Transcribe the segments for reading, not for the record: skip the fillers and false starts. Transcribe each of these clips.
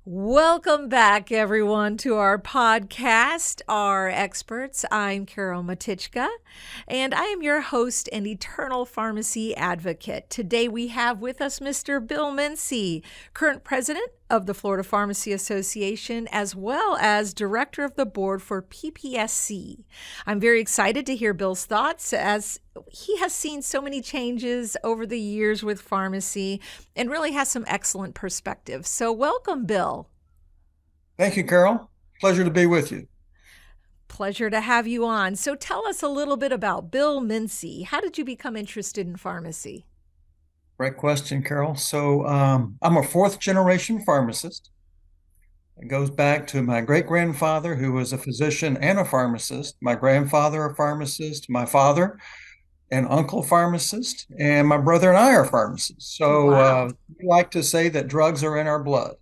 Welcome back, everyone, to our podcast, Our Experts. I'm Carol Matichka, and I am your host and eternal pharmacy advocate. Today we have with us Mr. Bill Mincy, current president of the Florida Pharmacy Association, as well as director of the board for PPSC. I'm very excited to hear Bill's thoughts as he has seen so many changes over the years with pharmacy and really has some excellent perspective. So welcome, Bill. Thank you, Carol. Pleasure to be with you. Pleasure to have you on. So tell us a little bit about Bill Mincy. How did you become interested in pharmacy? Great question, Carol. So I'm a fourth generation pharmacist. It goes back to my great grandfather, who was a physician and a pharmacist, my grandfather, a pharmacist, my father, an uncle pharmacist, and my brother and I are pharmacists. So Wow. we like to say that drugs are in our blood.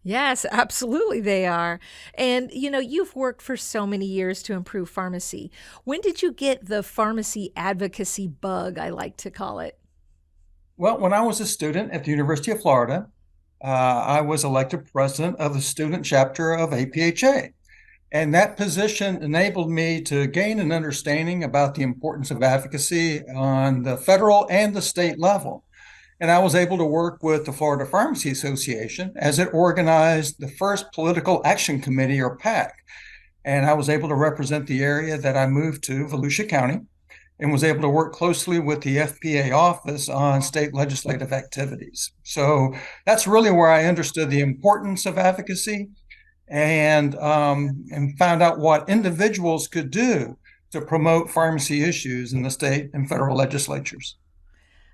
Yes, absolutely they are. And you've worked for so many years to improve pharmacy. When did you get the pharmacy advocacy bug, I like to call it? Well, when I was a student at the University of Florida, I was elected president of the student chapter of APHA. And that position enabled me to gain an understanding about the importance of advocacy on the federal and the state level. And I was able to work with the Florida Pharmacy Association as it organized the first Political Action Committee, or PAC. And I was able to represent the area that I moved to, Volusia County, and was able to work closely with the FPA office on state legislative activities. So that's really where I understood the importance of advocacy and found out what individuals could do to promote pharmacy issues in the state and federal legislatures.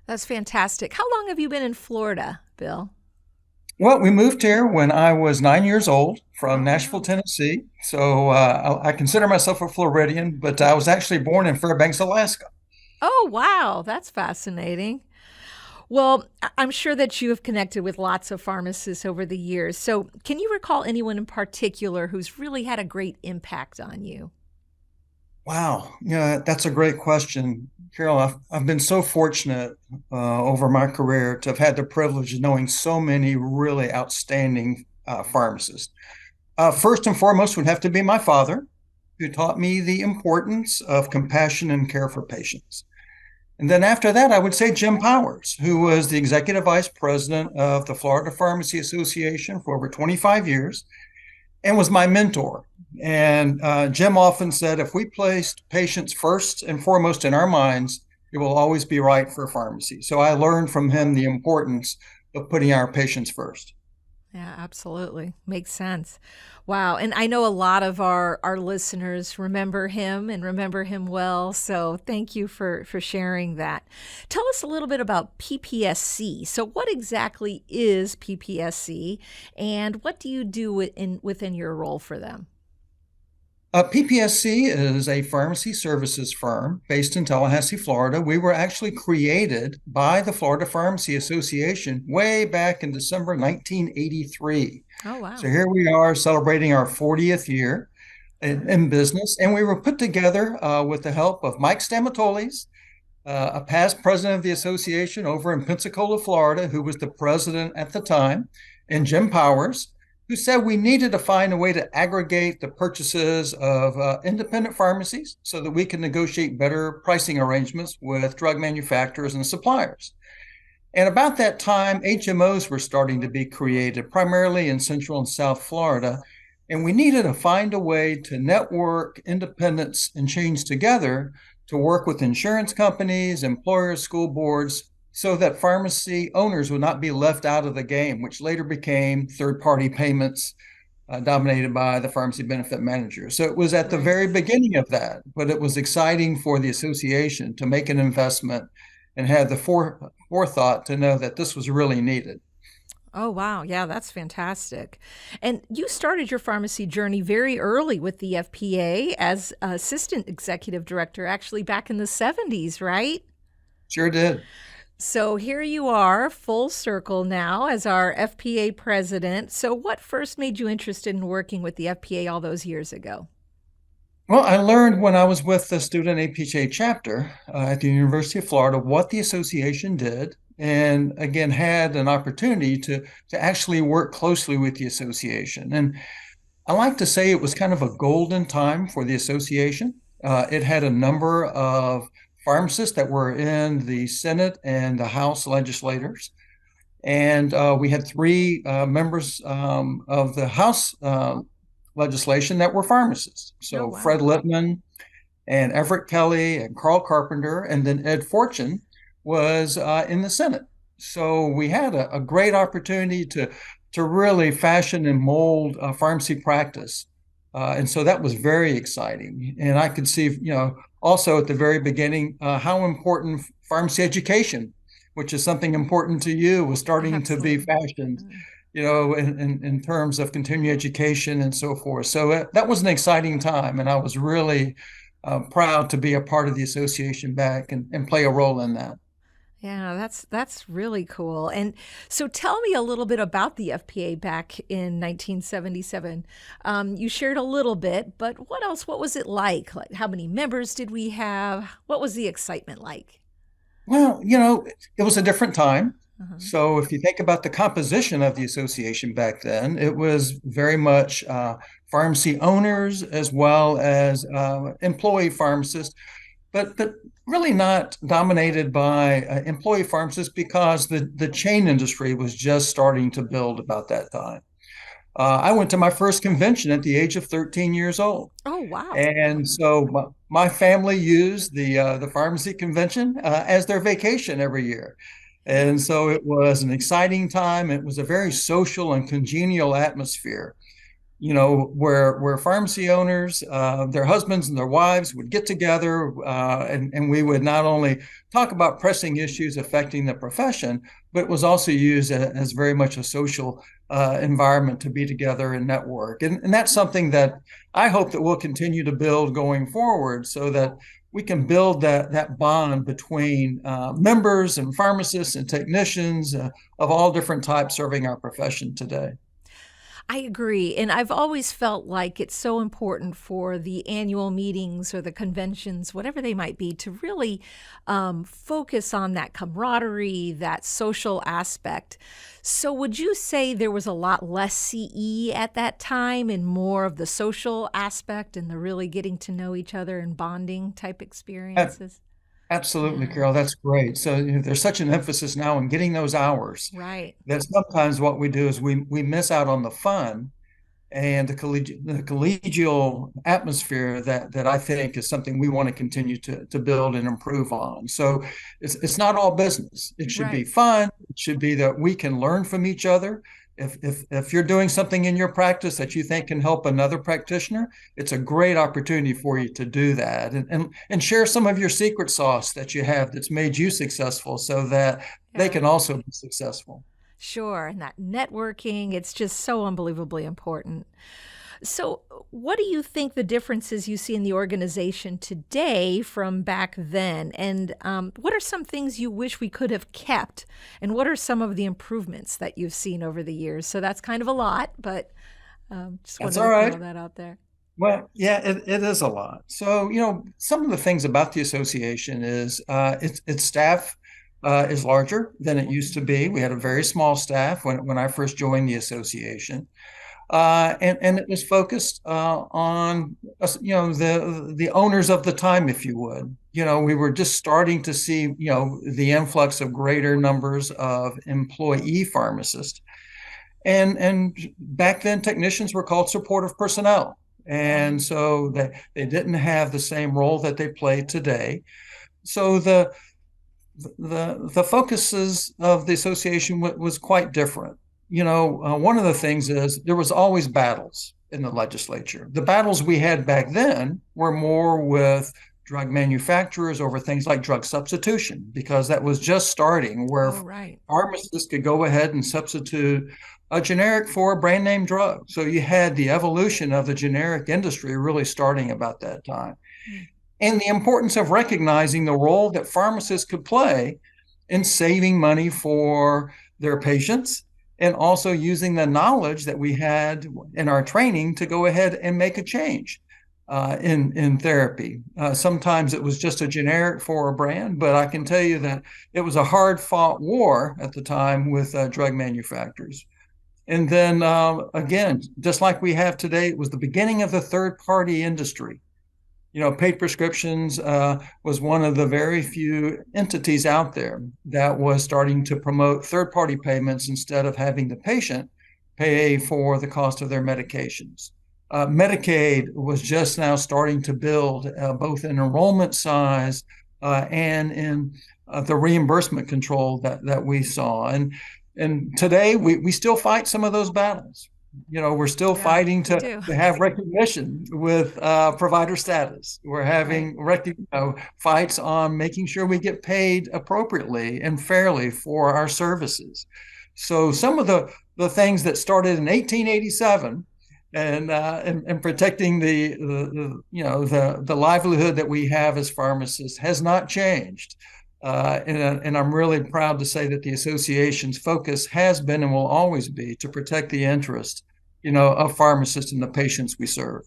That's fantastic. How long have you been in Florida, Bill? Well, we moved here when I was 9 years old from Oh, Nashville, wow. Tennessee. So I consider myself a Floridian, but I was actually born in Fairbanks, Alaska. Oh, wow. That's fascinating. Well, I'm sure that you have connected with lots of pharmacists over the years. So, can you recall anyone in particular who's really had a great impact on you? Wow, yeah, that's a great question, Carol. I've been so fortunate over my career to have had the privilege of knowing so many really outstanding pharmacists. First and foremost would have to be my father, who taught me the importance of compassion and care for patients. And then after that, I would say Jim Powers, who was the executive vice president of the Florida Pharmacy Association for over 25 years and was my mentor. And Jim often said, if we placed patients first and foremost in our minds, it will always be right for pharmacy. So I learned from him the importance of putting our patients first. Yeah, absolutely. Makes sense. Wow. And I know a lot of our listeners remember him and remember him well. So thank you for sharing that. Tell us a little bit about PPSC. So what exactly is PPSC and what do you do within your role for them? PPSC is a pharmacy services firm based in Tallahassee, Florida. We were actually created by the Florida Pharmacy Association way back in December 1983. Oh, So wow. here we are celebrating our 40th year in business. And we were put together with the help of Mike Stamatolis, a past president of the association over in Pensacola, Florida, who was the president at the time, and Jim Powers, who said we needed to find a way to aggregate the purchases of independent pharmacies so that we can negotiate better pricing arrangements with drug manufacturers and suppliers. And about that time, HMOs were starting to be created, primarily in Central and South Florida. And we needed to find a way to network independents and chains together to work with insurance companies, employers, school boards, so that pharmacy owners would not be left out of the game, which later became third-party payments dominated by the pharmacy benefit manager. So it was at the Right. very beginning of that, but it was exciting for the association to make an investment and had the forethought to know that this was really needed. Oh, wow. Yeah, that's fantastic. And you started your pharmacy journey very early with the FPA as assistant executive director, actually back in the 70s, right? Sure did. So here you are, full circle now as our FPA president. So, what first made you interested in working with the FPA all those years ago? Well, I learned when I was with the student APHA chapter at the University of Florida what the association did and again had an opportunity to actually work closely with the association. And I like to say it was kind of a golden time for the association. It had a number of pharmacists that were in the Senate and the House legislators. And we had three members of the House legislation that were pharmacists. Oh, So wow. Fred Lippman and Everett Kelly and Carl Carpenter, and then Ed Fortune was in the Senate. So we had a great opportunity to really fashion and mold pharmacy practice. And so that was very exciting. And I could see, also at the very beginning, how important pharmacy education, which is something important to you, was starting to be Absolutely. fashioned, in terms of continuing education and so forth. So that was an exciting time. And I was really proud to be a part of the association back and play a role in that. Yeah, that's really cool. And so tell me a little bit about the FPA back in 1977. You shared a little bit, but what else? What was it like? Like, how many members did we have? What was the excitement like? Well, it was a different time. Uh-huh. So if you think about the composition of the association back then, it was very much pharmacy owners as well as employee pharmacists, but really not dominated by employee pharmacists because the chain industry was just starting to build about that time. I went to my first convention at the age of 13 years old. Oh, wow. And so my family used the pharmacy convention as their vacation every year. Yeah. And so it was an exciting time. It was a very social and congenial atmosphere, where pharmacy owners, their husbands and their wives would get together, and we would not only talk about pressing issues affecting the profession, but it was also used as very much a social environment to be together and network. And that's something that I hope that we'll continue to build going forward so that we can build that bond between members and pharmacists and technicians of all different types serving our profession today. I agree. And I've always felt like it's so important for the annual meetings or the conventions, whatever they might be, to really focus on that camaraderie, that social aspect. So, would you say there was a lot less CE at that time and more of the social aspect and the really getting to know each other and bonding type experiences? Absolutely, Yeah, Carol. That's great. So there's such an emphasis now on getting those hours right. that sometimes what we do is we miss out on the fun and the collegial atmosphere that I think is something we want to continue to build and improve on. So it's not all business. It should be Right. fun. It should be that we can learn from each other. If you're doing something in your practice that you think can help another practitioner, it's a great opportunity for you to do that and share some of your secret sauce that you have that's made you successful so that they Yeah. can also be successful. Sure. And that networking, it's just so unbelievably important. So, what do you think the differences you see in the organization today from back then? And what are some things you wish we could have kept? And what are some of the improvements that you've seen over the years? So, that's kind of a lot, but just That's wanted all to right. throw that out there. Well, yeah, it is a lot. So, some of the things about the association is its staff is larger than it used to be. We had a very small staff when I first joined the association. And it was focused on the owners of the time, if you would. We were just starting to see the influx of greater numbers of employee pharmacists, and back then technicians were called supportive personnel, and so they didn't have the same role that they play today. So the focuses of the association was quite different. One of the things is there was always battles in the legislature. The battles we had back then were more with drug manufacturers over things like drug substitution, because that was just starting, where Oh, right. pharmacists could go ahead and substitute a generic for a brand name drug. So you had the evolution of the generic industry really starting about that time. Mm. And the importance of recognizing the role that pharmacists could play in saving money for their patients, and also using the knowledge that we had in our training to go ahead and make a change. in therapy. Sometimes it was just a generic for a brand, but I can tell you that it was a hard fought war at the time with drug manufacturers. And then again, just like we have today, it was the beginning of the third party industry. Paid prescriptions was one of the very few entities out there that was starting to promote third party payments instead of having the patient pay for the cost of their medications. Medicaid was just now starting to build both in enrollment size and in the reimbursement control that we saw. And today we still fight some of those battles. We're still fighting to have recognition with provider status. We're having fights on making sure we get paid appropriately and fairly for our services. So some of the things that started in 1887 and protecting the livelihood that we have as pharmacists has not changed. And I'm really proud to say that the association's focus has been and will always be to protect the interest, of pharmacists and the patients we serve.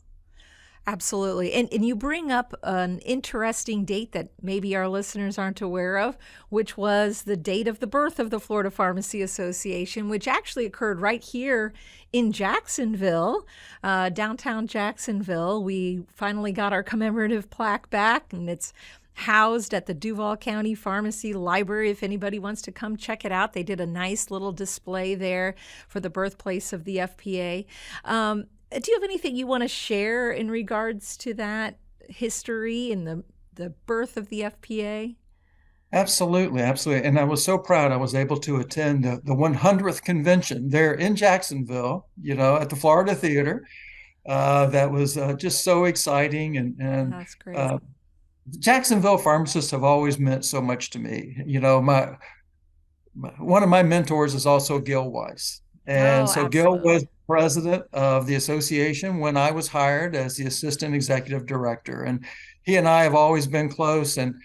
Absolutely. And you bring up an interesting date that maybe our listeners aren't aware of, which was the date of the birth of the Florida Pharmacy Association, which actually occurred right here in Jacksonville, downtown Jacksonville. We finally got our commemorative plaque back, and it's housed at the Duval County Pharmacy Library. If anybody wants to come check it out, they did a nice little display there for the birthplace of the FPA. Do you have anything you want to share in regards to that history and the birth of the FPA? Absolutely, absolutely. And I was so proud I was able to attend the 100th convention there in Jacksonville, at the Florida Theater. That was just so exciting. And that's great. Jacksonville pharmacists have always meant so much to me. One of my mentors is also Gil Weiss. And so Gil was president of the association when I was hired as the assistant executive director. And he and I have always been close. And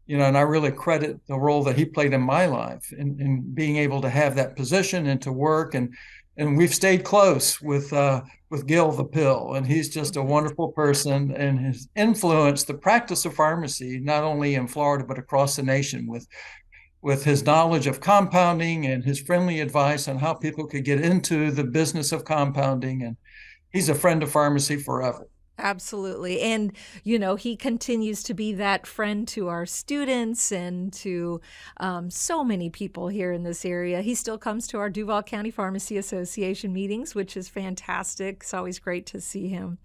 I really credit the role that he played in my life in being able to have that position and to work. And we've stayed close with Gil the Pill. And he's just a wonderful person and has influenced the practice of pharmacy, not only in Florida, but across the nation with his knowledge of compounding and his friendly advice on how people could get into the business of compounding. And he's a friend of pharmacy forever. Absolutely. And, he continues to be that friend to our students and to so many people here in this area. He still comes to our Duval County Pharmacy Association meetings, which is fantastic. It's always great to see him.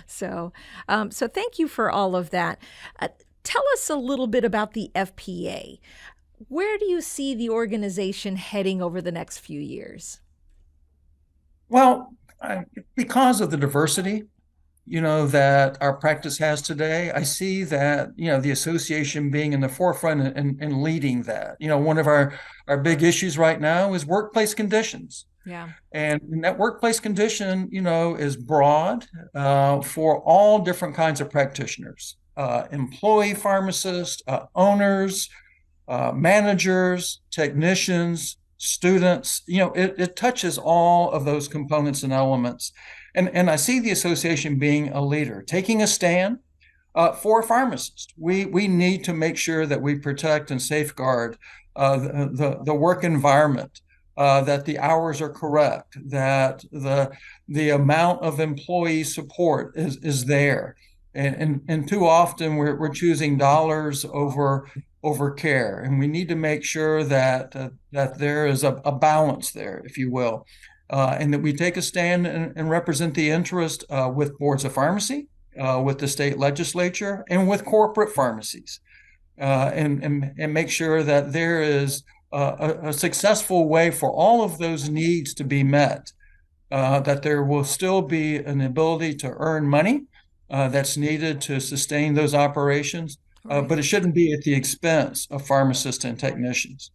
So thank you for all of that. Tell us a little bit about the FPA. Where do you see the organization heading over the next few years? Well, because of the diversity, that our practice has today, I see that, the association being in the forefront and leading that. One of our big issues right now is workplace conditions. Yeah. And that workplace condition, is broad for all different kinds of practitioners, employee pharmacists, owners, managers, technicians, students. It touches all of those components and elements. And I see the association being a leader, taking a stand for pharmacists. We need to make sure that we protect and safeguard the work environment, that the hours are correct, that the amount of employee support is there. And too often we're choosing dollars over care, and we need to make sure that there is a balance there, if you will, and that we take a stand and represent the interest with boards of pharmacy, with the state legislature, and with corporate pharmacies, and make sure that there is a successful way for all of those needs to be met, that there will still be an ability to earn money that's needed to sustain those operations, but it shouldn't be at the expense of pharmacists and technicians.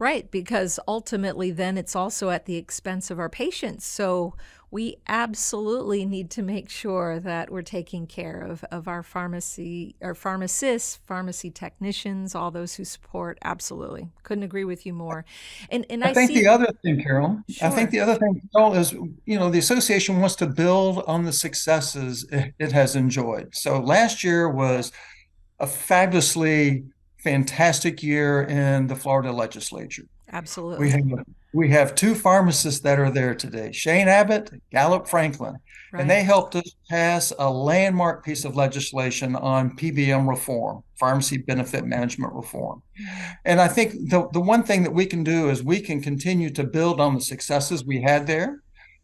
Right, because ultimately then it's also at the expense of our patients. So we absolutely need to make sure that we're taking care of our pharmacy, our pharmacists, pharmacy technicians, all those who support. Absolutely. Couldn't agree with you more. And I I think the see, other thing, Carol, I think sure, the other thing, Carol, is, the association wants to build on the successes it has enjoyed. So last year was a fabulously fantastic year in the Florida legislature. We absolutely. have we have two pharmacists that are there today, Shane Abbott, Gallup Franklin, and Right. they helped us pass a landmark piece of legislation on PBM reform, pharmacy benefit management reform. Mhm. And I think the one thing that we can do is we can continue to build on the successes we had there.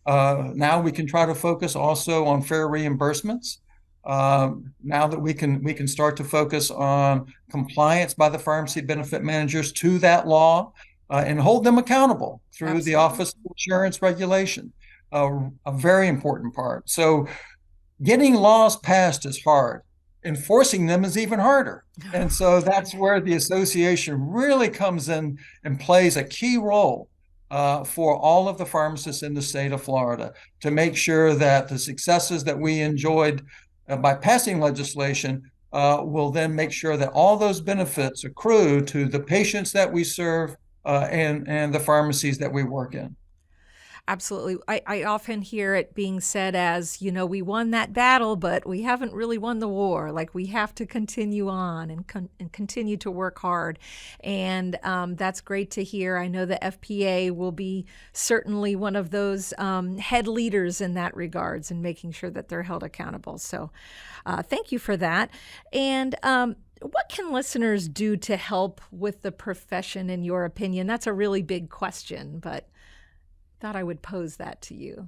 Now we can try to focus also on fair reimbursements. Now that we can start to focus on compliance by the pharmacy benefit managers to that law, and hold them accountable through the Absolutely. Office of Insurance Regulation, a very important part. So getting laws passed is hard. Enforcing them is even harder. And so that's where the association really comes in and plays a key role, for all of the pharmacists in the state of Florida, to make sure that the successes that we enjoyed, by passing legislation, will then make sure that all those benefits accrue to the patients that we serve, and the pharmacies that we work in. Absolutely. I often hear it being said as, we won that battle, but we haven't really won the war. Like we have to continue on and continue to work hard. And that's great to hear. I know the FPA will be certainly one of those head leaders in that regards and making sure that they're held accountable. So thank you for that. And what can listeners do to help with the profession, in your opinion? That's a really big question, but thought I would pose that to you.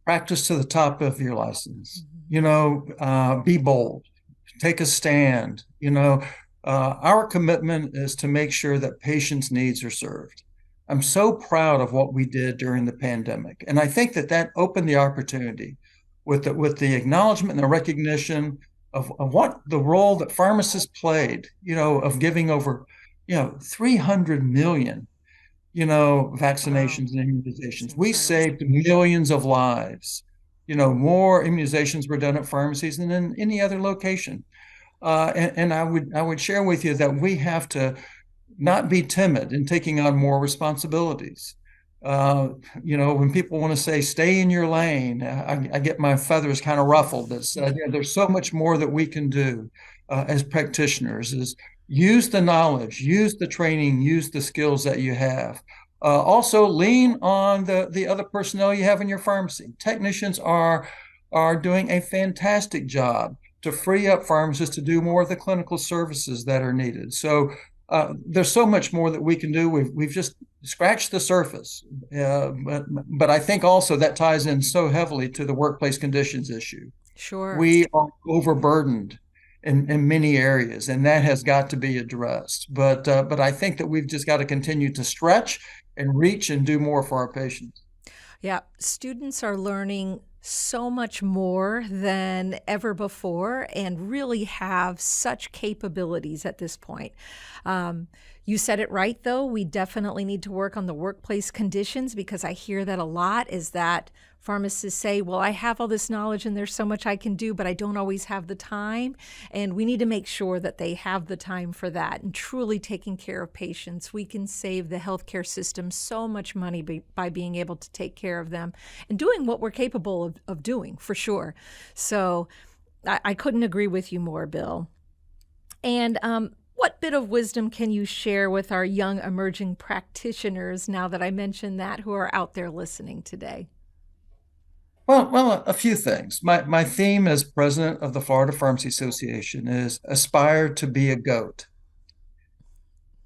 Practice to the top of your license. Mhm. Be bold, take a stand. Our commitment is to make sure that patients' needs are served. I'm so proud of what we did during the pandemic, and I think that opened the opportunity with the acknowledgement and the recognition of what the role that pharmacists played. Of giving over 300 million Wow, vaccinations and it's immunizations. We incredible. saved millions of lives. More immunizations were done at pharmacies than in any other location. And I would share with you that we have to not be timid in taking on more responsibilities. Uh, when people want to say, stay in your lane, I get my feathers kind of ruffled. There's so much more that we can do, as practitioners, is use the knowledge, use the training, use the skills that you have. Also, lean on the other personnel you have in your pharmacy. Technicians are doing a fantastic job to free up pharmacists to do more of the clinical services that are needed. So there's so much more that we can do. We've just scratched the surface, but I think also that ties in so heavily to the workplace conditions issue. Sure. We are overburdened in many areas, and that has got to be addressed. But I think that we've just got to continue to stretch and reach and do more for our patients. Yeah, students are learning so much more than ever before and really have such capabilities at this point. You said it right, though. We definitely need to work on the workplace conditions because I hear that a lot is that pharmacists say, well, I have all this knowledge and there's so much I can do, but I don't always have the time. And we need to make sure that they have the time for that and truly taking care of patients. We can save the healthcare system so much money by being able to take care of them and doing what we're capable of doing, for sure. So I couldn't agree with you more, Bill. And what bit of wisdom can you share with our young emerging practitioners, now that I mentioned that, who are out there listening today? Well, a few things. My theme as president of the Florida Pharmacy Association is aspire to be a goat.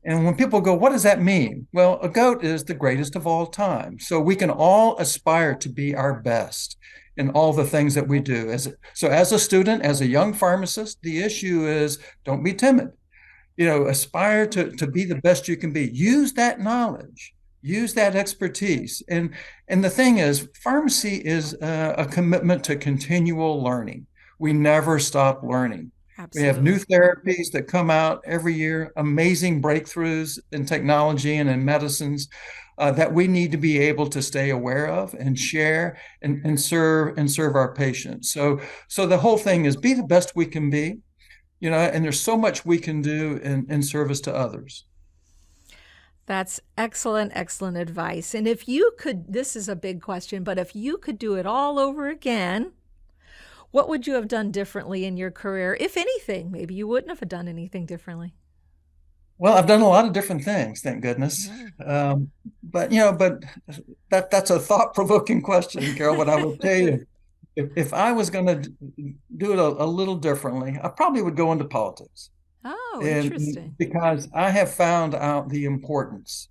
And when people go, what does that mean? Well, a goat is the greatest of all time. So we can all aspire to be our best in all the things that we do. As a student, as a young pharmacist, the issue is don't be timid. Aspire to be the best you can be. Use that knowledge, use that expertise. And the thing is, pharmacy is a commitment to continual learning. We never stop learning. We have new Absolutely. therapies that come out every year, amazing breakthroughs in technology and in medicines that we need to be able to stay aware of and share and serve our patients. So the whole thing is be the best we can be, and there's so much we can do in service to others. That's excellent, excellent advice. And if you could, this is a big question, but if you could do it all over again, what would you have done differently in your career? If anything, maybe you wouldn't have done anything differently. Well, I've done a lot of different things, thank goodness. Yeah. But that's a thought-provoking question, Carol. But I would tell you, if I was going to do it a little differently, I probably would go into politics. Oh, And interesting. because I have found out the importance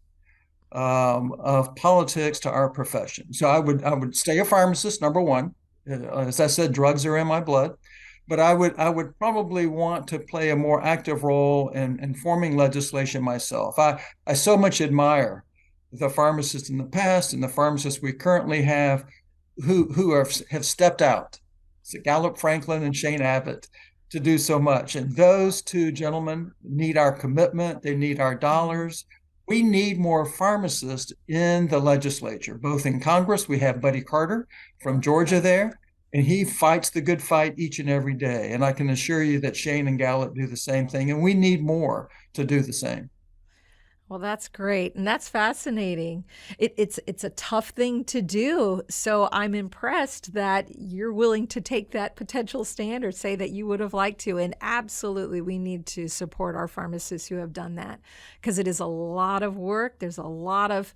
of politics to our profession. So I would stay a pharmacist, number one. As I said, drugs are in my blood, but I would probably want to play a more active role in forming legislation myself. I so much admire the pharmacists in the past and the pharmacists we currently have who have stepped out. So Gallup Franklin and Shane Abbott to do so much. And those two gentlemen need our commitment. They need our dollars. We need more pharmacists in the legislature, both in Congress. We have Buddy Carter from Georgia there, and he fights the good fight each and every day. And I can assure you that Shane and Gallup do the same thing, and we need more to do the same. Well, that's great. And that's fascinating. It's a tough thing to do. So I'm impressed that you're willing to take that potential stand or say that you would have liked to. And absolutely, we need to support our pharmacists who have done that because it is a lot of work. There's a lot of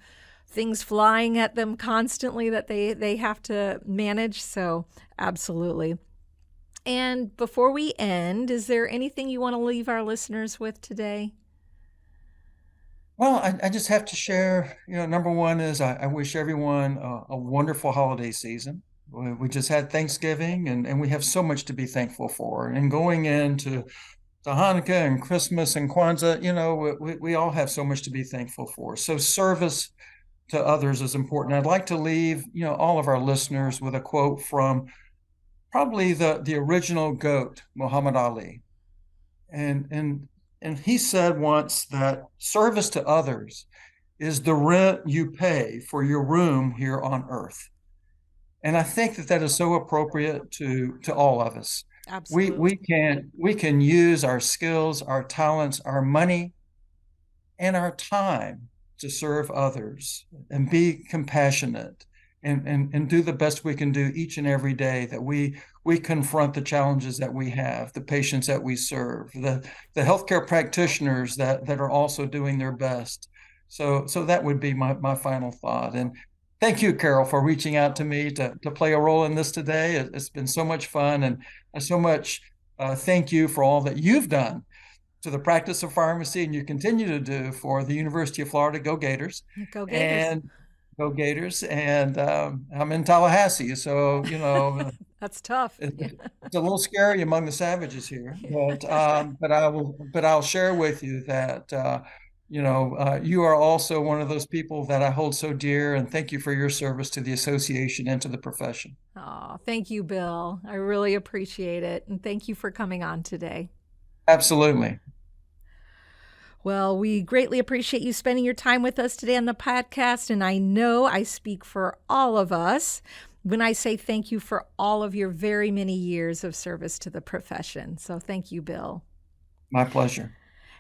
things flying at them constantly that they have to manage. So absolutely. And before we end, is there anything you want to leave our listeners with today? Well, I just have to share, number one is I wish everyone a wonderful holiday season. We just had Thanksgiving and we have so much to be thankful for. And going into to Hanukkah and Christmas and Kwanzaa, we all have so much to be thankful for. So service to others is important. I'd like to leave, all of our listeners with a quote from probably the original GOAT, Muhammad Ali. And he said once that service to others is the rent you pay for your room here on earth. And I think that is so appropriate to all of us. We Absolutely. we can use our skills, our talents, our money, and our time to serve others and be compassionate and do the best we can do each and every day that we confront the challenges that we have, the patients that we serve, the healthcare practitioners that are also doing their best. So that would be my final thought. And thank you, Carol, for reaching out to me to play a role in this today. It's been so much fun and so much thank you for all that you've done to the practice of pharmacy and you continue to do for the University of Florida. Go Gators. Go Gators. And Go Gators. And I'm in Tallahassee, so That's tough. Yeah. it's a little scary among the savages here. But I'll share with you that you are also one of those people that I hold so dear, and thank you for your service to the association and to the profession. Oh, thank you, Bill. I really appreciate it. And thank you for coming on today. Absolutely. Well, we greatly appreciate you spending your time with us today on the podcast. And I know I speak for all of us when I say thank you for all of your very many years of service to the profession. So thank you, Bill. My pleasure.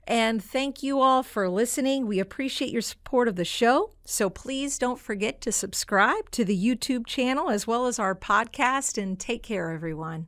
And thank you all for listening. We appreciate your support of the show. So please don't forget to subscribe to the YouTube channel as well as our podcast. And take care, everyone.